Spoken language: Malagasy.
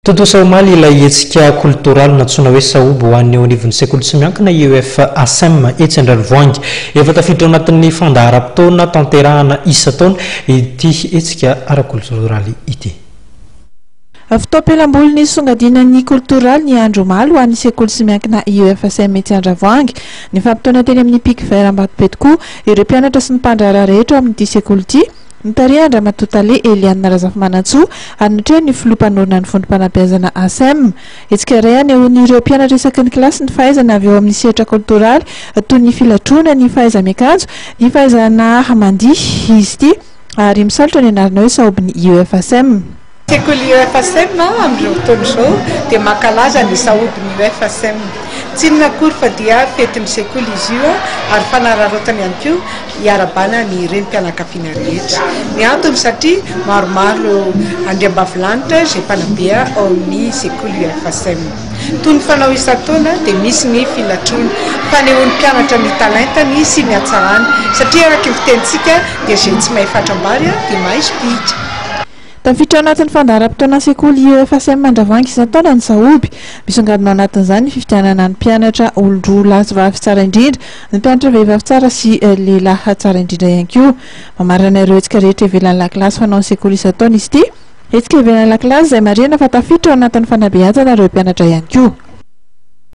Totosa omaly ilay hetsika koltoraly nantsoinna hoe Sahoby ho an'ny anivon'ny sekoly tsy miankina IEF ACEEM Andravoahangy efa tafiditra anatin'ny fandaharam-potoana tanterahana isan-taona ity hetsika ara-koltoraly ity. Fotoam-pialamboly ny songadinan'ny koltoraly ny andro omaly ho an'ny sekoly sy miankina IEF ACEEM Andravoahangy ny fampitoana teny amin'ny pic vert Ambatobeto ireo mpianatra sy ny mpandraharaha rehetra amin'ity sekoly ity. Nitary Andramatotaly Eliana Razafimanantsoa anatrea ny filompanorina ny fondrom-panabeazana Accem. Hetsika iray anehoan'ireo mpianatra isaky ny kilasy ny fahaizana avy eo amin'ny sehatra koltoraly toy ny filatrona, ny fahaiza-miakanjo, ny fahaizana mandihy izy ity ary misalotra ny anarana hoe Sahoby ny IEF ACEEM. Sekoly IEF ACEEM amin'izao fotoana izao dia mankalaza ny Sahoby ny IEF ACEEM. Tsy inona akory fa dia fetin'ny sekoly izy io ary fanararaotany ihany koa hiarabana ny renim-pianakaviana rehetra. Ny antony satria maromaro andriambavilanitra izay mpanabea ao amin'ny sekoly IEF ACEEM. Toy ny fanao isan-taona dia misy ny filatrona fanehoan'ny mpianatra ny talentany sy ny hatsarany satria araka ny fitenitsika dia izay tsy mahay fatram-bary dia mahay spihitra. Tafiditra anatin'ny fandaharam-potoanan'ny sekoly IEF ACEEM Andravoahangy isan-taona ny Sahoby. Misongadina ao anatin'izany ny fifidianana ny mpianatra olon-droa lahy sy vavy tsara indrindra, ny mpianatra vehivavy tsara sy lehilahy tsara indrindra ihany koa. Mamarana ireo hetsika rehetra ivelan'ny lakilasy fanao ny sekoly isan-taona izy ity. Hetsika ivelan'ny lakilasy izay marihana fa tafiditra ao anatin'ny fanabeazana ireo mpianatra ihany koa.